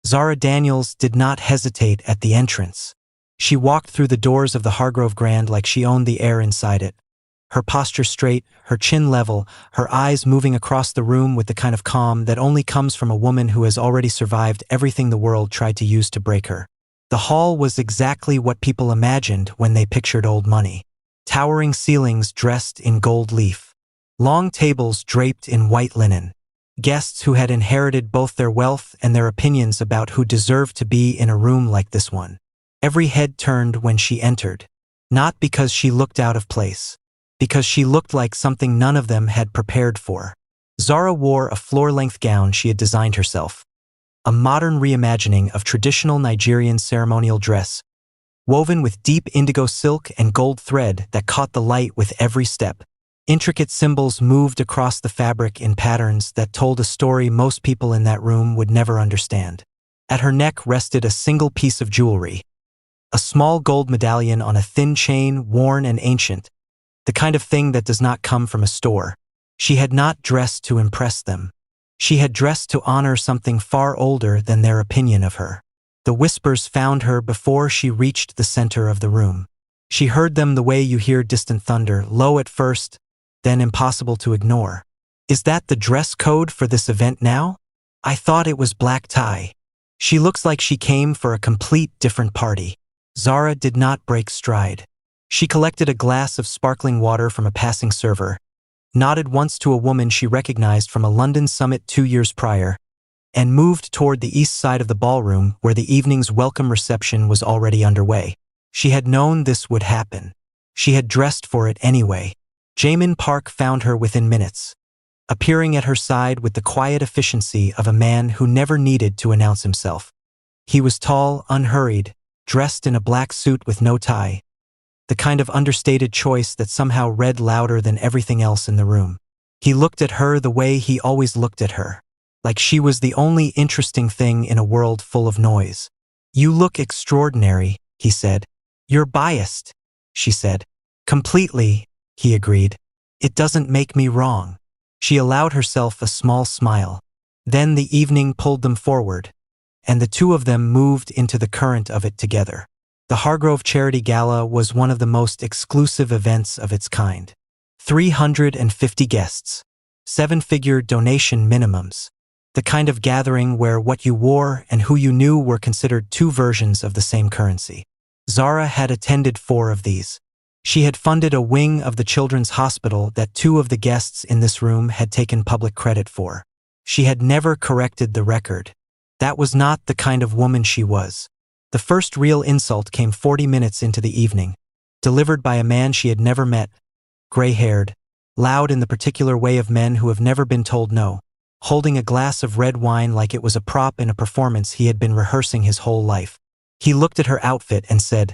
Zara Daniels did not hesitate at the entrance. She walked through the doors of the Hargrove Grand like she owned the air inside it. Her posture straight, her chin level, her eyes moving across the room with the kind of calm that only comes from a woman who has already survived everything the world tried to use to break her. The hall was exactly what people imagined when they pictured old money. Towering ceilings dressed in gold leaf. Long tables draped in white linen. Guests who had inherited both their wealth and their opinions about who deserved to be in a room like this one. Every head turned when she entered. Not because she looked out of place. Because she looked like something none of them had prepared for. Zara wore a floor-length gown she had designed herself. A modern reimagining of traditional Nigerian ceremonial dress, woven with deep indigo silk and gold thread that caught the light with every step. Intricate symbols moved across the fabric in patterns that told a story most people in that room would never understand. At her neck rested a single piece of jewelry. A small gold medallion on a thin chain, worn and ancient. The kind of thing that does not come from a store. She had not dressed to impress them. She had dressed to honor something far older than their opinion of her. The whispers found her before she reached the center of the room. She heard them the way you hear distant thunder, low at first, then impossible to ignore. Is that the dress code for this event now? I thought it was black tie. She looks like she came for a complete different party. Zara did not break stride. She collected a glass of sparkling water from a passing server, nodded once to a woman she recognized from a London summit 2 years prior, and moved toward the east side of the ballroom where the evening's welcome reception was already underway. She had known this would happen. She had dressed for it anyway. Jamin Park found her within minutes, appearing at her side with the quiet efficiency of a man who never needed to announce himself. He was tall, unhurried, dressed in a black suit with no tie, the kind of understated choice that somehow read louder than everything else in the room. He looked at her the way he always looked at her, like she was the only interesting thing in a world full of noise. "You look extraordinary," he said. "You're biased," she said. "Completely," he agreed. "It doesn't make me wrong." She allowed herself a small smile. Then the evening pulled them forward, and the two of them moved into the current of it together. The Hargrove Charity Gala was one of the most exclusive events of its kind. 350 guests. 7-figure donation minimums. The kind of gathering where what you wore and who you knew were considered two versions of the same currency. Zara had attended 4 of these. She had funded a wing of the children's hospital that 2 of the guests in this room had taken public credit for. She had never corrected the record. That was not the kind of woman she was. The first real insult came 40 minutes into the evening, delivered by a man she had never met, gray-haired, loud in the particular way of men who have never been told no, holding a glass of red wine like it was a prop in a performance he had been rehearsing his whole life. He looked at her outfit and said,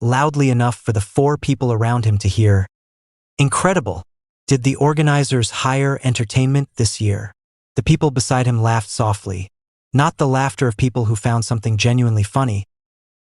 loudly enough for the 4 people around him to hear, "Incredible! Did the organizers hire entertainment this year?" The people beside him laughed softly. Not the laughter of people who found something genuinely funny,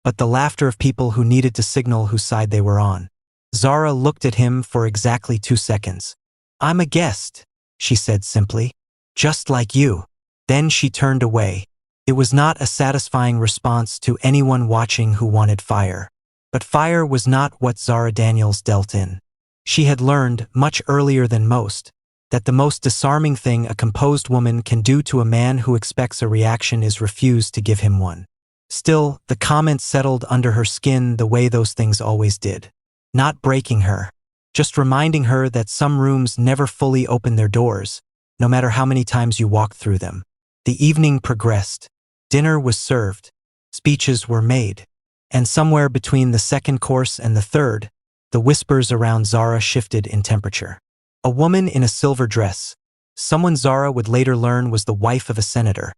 but the laughter of people who needed to signal whose side they were on. Zara looked at him for exactly 2 seconds. "I'm a guest," she said simply. "Just like you." Then she turned away. It was not a satisfying response to anyone watching who wanted fire. But fire was not what Zara Daniels dealt in. She had learned, much earlier than most, that the most disarming thing a composed woman can do to a man who expects a reaction is refuse to give him one. Still, the comment settled under her skin the way those things always did. Not breaking her, just reminding her that some rooms never fully open their doors, no matter how many times you walk through them. The evening progressed. Dinner was served. Speeches were made. And somewhere between the second course and the third, the whispers around Zara shifted in temperature. A woman in a silver dress, someone Zara would later learn was the wife of a senator,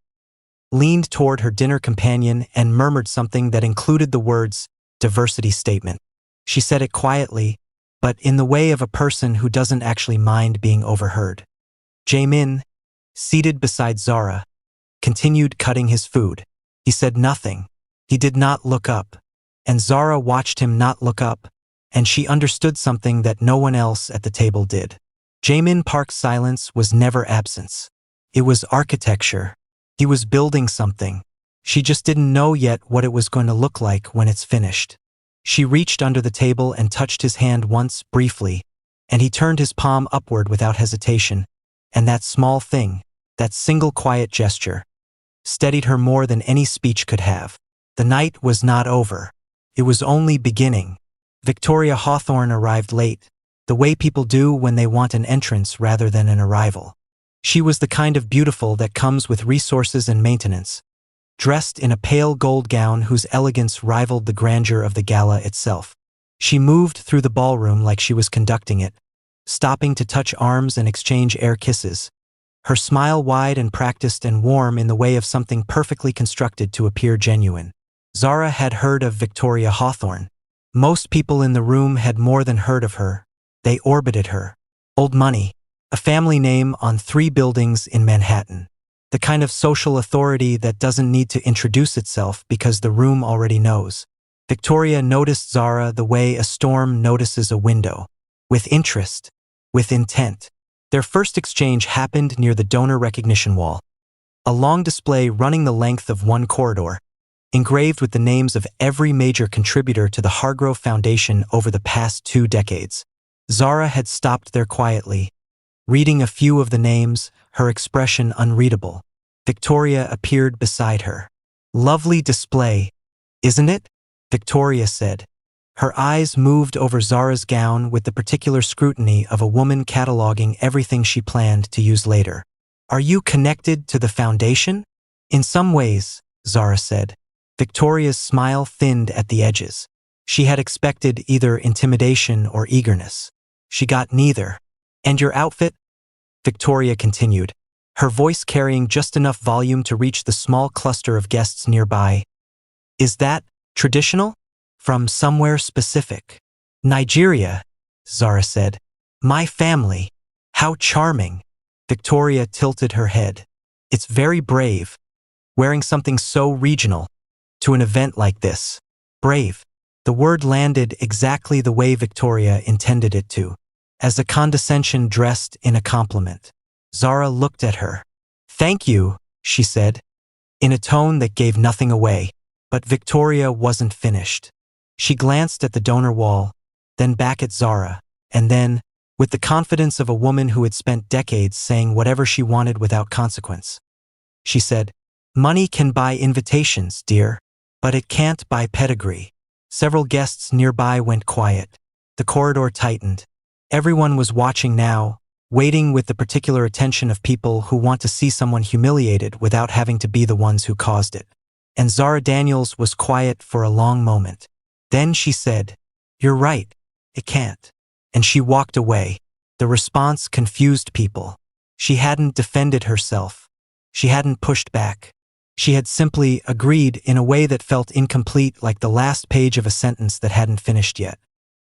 leaned toward her dinner companion and murmured something that included the words, "diversity statement." She said it quietly, but in the way of a person who doesn't actually mind being overheard. Jamin, seated beside Zara, continued cutting his food. He said nothing. He did not look up. And Zara watched him not look up, and she understood something that no one else at the table did. Jamin Park's silence was never absence. It was architecture. He was building something. She just didn't know yet what it was going to look like when it's finished. She reached under the table and touched his hand once, briefly, and he turned his palm upward without hesitation, and that small thing, that single quiet gesture, steadied her more than any speech could have. The night was not over. It was only beginning. Victoria Hawthorne arrived late, the way people do when they want an entrance rather than an arrival. She was the kind of beautiful that comes with resources and maintenance, dressed in a pale gold gown whose elegance rivaled the grandeur of the gala itself. She moved through the ballroom like she was conducting it, stopping to touch arms and exchange air kisses, her smile wide and practiced and warm in the way of something perfectly constructed to appear genuine. Zara had heard of Victoria Hawthorne. Most people in the room had more than heard of her. They orbited her. Old money, a family name on 3 buildings in Manhattan. The kind of social authority that doesn't need to introduce itself because the room already knows. Victoria noticed Zara the way a storm notices a window, with interest, with intent. Their first exchange happened near the donor recognition wall, a long display running the length of one corridor, engraved with the names of every major contributor to the Hargrove Foundation over the past 2 decades. Zara had stopped there quietly, reading a few of the names, her expression unreadable. Victoria appeared beside her. "Lovely display, isn't it?" Victoria said. Her eyes moved over Zara's gown with the particular scrutiny of a woman cataloging everything she planned to use later. "Are you connected to the foundation?" "In some ways," Zara said. Victoria's smile thinned at the edges. She had expected either intimidation or eagerness. She got neither. "And your outfit?" Victoria continued, her voice carrying just enough volume to reach the small cluster of guests nearby. "Is that traditional? From somewhere specific?" "Nigeria," Zara said. "My family. How charming." Victoria tilted her head. "It's very brave, wearing something so regional, to an event like this." Brave. The word landed exactly the way Victoria intended it to, as a condescension dressed in a compliment. Zara looked at her. "Thank you," she said, in a tone that gave nothing away. But Victoria wasn't finished. She glanced at the donor wall, then back at Zara, and then, with the confidence of a woman who had spent decades saying whatever she wanted without consequence, she said, "Money can buy invitations, dear, but it can't buy pedigree." Several guests nearby went quiet. The corridor tightened. Everyone was watching now, waiting with the particular attention of people who want to see someone humiliated without having to be the ones who caused it. And Zara Daniels was quiet for a long moment. Then she said, "You're right, it can't." And she walked away. The response confused people. She hadn't defended herself. She hadn't pushed back. She had simply agreed in a way that felt incomplete, like the last page of a sentence that hadn't finished yet.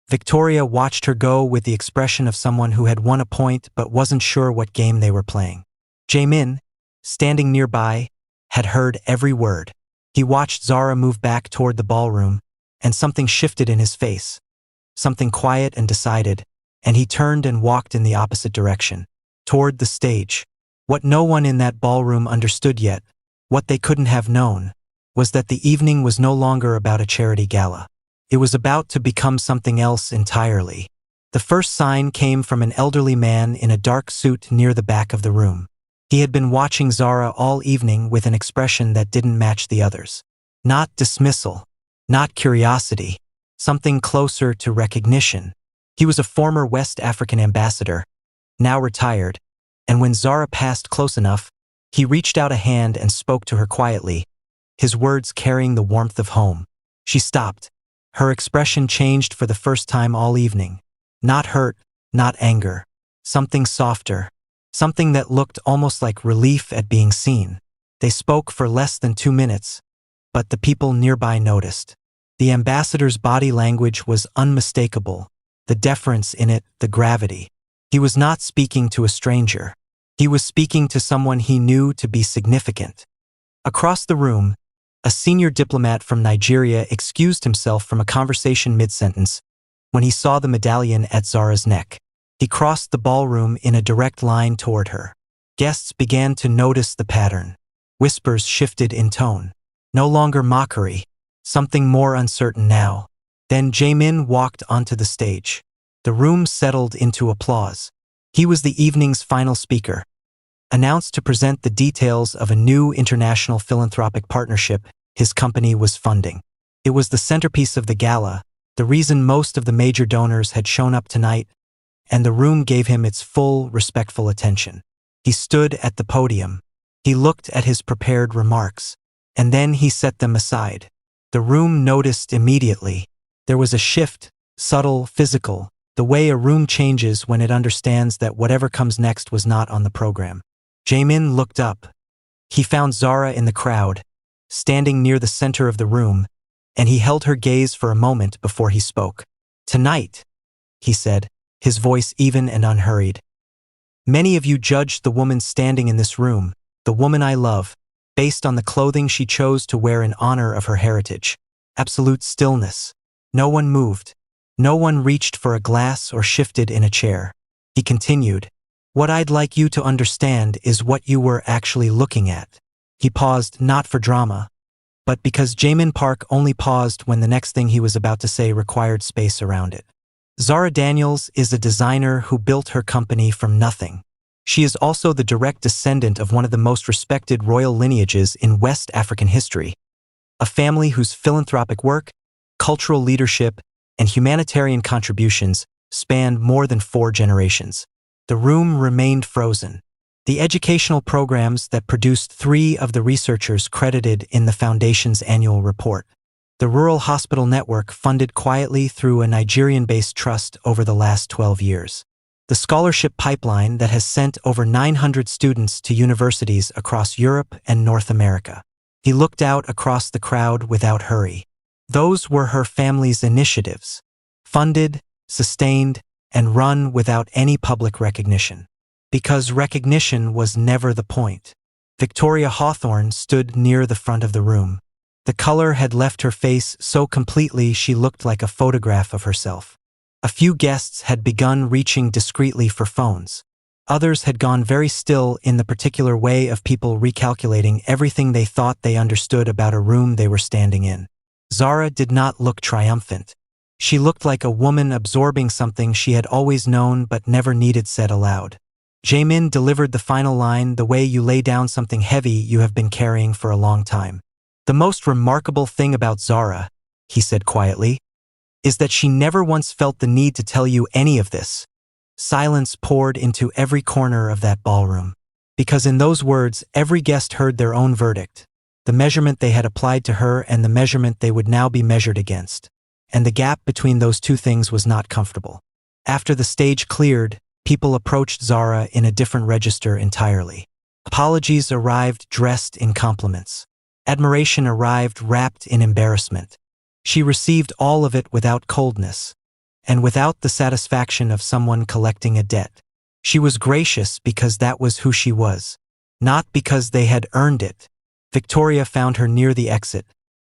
Victoria watched her go with the expression of someone who had won a point but wasn't sure what game they were playing. Jaemin, standing nearby, had heard every word. He watched Zara move back toward the ballroom, and something shifted in his face. Something quiet and decided, and he turned and walked in the opposite direction, toward the stage. What no one in that ballroom understood yet, what they couldn't have known, was that the evening was no longer about a charity gala. It was about to become something else entirely. The first sign came from an elderly man in a dark suit near the back of the room. He had been watching Zara all evening with an expression that didn't match the others. Not dismissal, not curiosity, something closer to recognition. He was a former West African ambassador, now retired, and when Zara passed close enough, he reached out a hand and spoke to her quietly, his words carrying the warmth of home. She stopped. Her expression changed for the first time all evening. Not hurt, not anger. Something softer. Something that looked almost like relief at being seen. They spoke for less than 2 minutes, but the people nearby noticed. The ambassador's body language was unmistakable, the deference in it, the gravity. He was not speaking to a stranger. He was speaking to someone he knew to be significant. Across the room, a senior diplomat from Nigeria excused himself from a conversation mid-sentence when he saw the medallion at Zara's neck. He crossed the ballroom in a direct line toward her. Guests began to notice the pattern. Whispers shifted in tone. No longer mockery, something more uncertain now. Then Jaemin walked onto the stage. The room settled into applause. He was the evening's final speaker, announced to present the details of a new international philanthropic partnership his company was funding. It was the centerpiece of the gala, the reason most of the major donors had shown up tonight, and the room gave him its full, respectful attention. He stood at the podium. He looked at his prepared remarks, and then he set them aside. The room noticed immediately. There was a shift, subtle, physical, the way a room changes when it understands that whatever comes next was not on the program. Jaemin looked up. He found Zara in the crowd, standing near the center of the room, and he held her gaze for a moment before he spoke. "Tonight," he said, his voice even and unhurried. "Many of you judged the woman standing in this room, the woman I love, based on the clothing she chose to wear in honor of her heritage. Absolute stillness. No one moved. No one reached for a glass or shifted in a chair." He continued, "What I'd like you to understand is what you were actually looking at." He paused not for drama, but because Jaemin Park only paused when the next thing he was about to say required space around it. Zara Daniels is a designer who built her company from nothing. She is also the direct descendant of one of the most respected royal lineages in West African history, a family whose philanthropic work, cultural leadership, and humanitarian contributions spanned more than 4 generations. The room remained frozen. The educational programs that produced 3 of the researchers credited in the Foundation's annual report. The Rural Hospital Network funded quietly through a Nigerian-based trust over the last 12 years. The scholarship pipeline that has sent over 900 students to universities across Europe and North America. He looked out across the crowd without hurry. Those were her family's initiatives, funded, sustained, and run without any public recognition. Because recognition was never the point. Victoria Hawthorne stood near the front of the room. The color had left her face so completely she looked like a photograph of herself. A few guests had begun reaching discreetly for phones. Others had gone very still in the particular way of people recalculating everything they thought they understood about a room they were standing in. Zara did not look triumphant. She looked like a woman absorbing something she had always known but never needed said aloud. Jaemin delivered the final line the way you lay down something heavy you have been carrying for a long time. "The most remarkable thing about Zara," he said quietly, "is that she never once felt the need to tell you any of this." Silence poured into every corner of that ballroom. Because in those words, every guest heard their own verdict, the measurement they had applied to her and the measurement they would now be measured against. And the gap between those two things was not comfortable. After the stage cleared, people approached Zara in a different register entirely. Apologies arrived dressed in compliments. Admiration arrived wrapped in embarrassment. She received all of it without coldness, and without the satisfaction of someone collecting a debt. She was gracious because that was who she was, not because they had earned it. Victoria found her near the exit,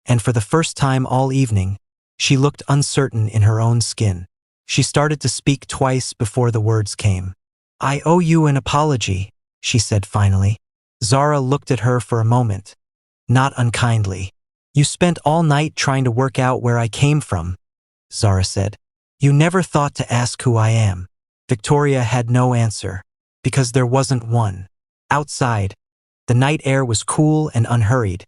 and for the first time all evening, she looked uncertain in her own skin. She started to speak twice before the words came. "I owe you an apology," she said finally. Zara looked at her for a moment, not unkindly. "You spent all night trying to work out where I came from," Zara said. "You never thought to ask who I am." Victoria had no answer, because there wasn't one. Outside, the night air was cool and unhurried,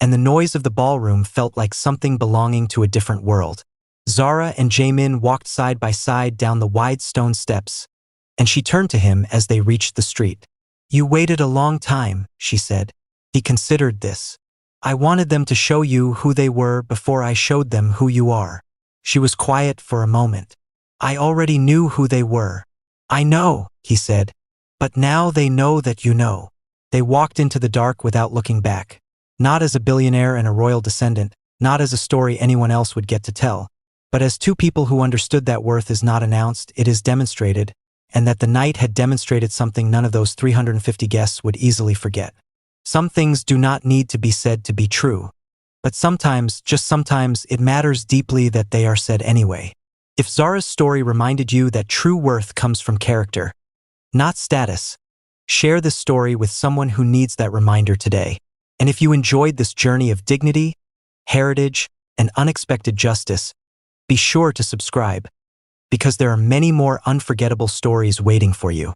and the noise of the ballroom felt like something belonging to a different world. Zara and Jaemin walked side by side down the wide stone steps, and she turned to him as they reached the street. "You waited a long time," she said. He considered this. "I wanted them to show you who they were before I showed them who you are." She was quiet for a moment. "I already knew who they were." "I know," he said, "but now they know that you know." They walked into the dark without looking back. Not as a billionaire and a royal descendant, not as a story anyone else would get to tell, but as two people who understood that worth is not announced, it is demonstrated, and that the night had demonstrated something none of those 350 guests would easily forget. Some things do not need to be said to be true, but sometimes, just sometimes, it matters deeply that they are said anyway. If Zara's story reminded you that true worth comes from character, not status, share this story with someone who needs that reminder today. And if you enjoyed this journey of dignity, heritage, and unexpected justice, be sure to subscribe, because there are many more unforgettable stories waiting for you.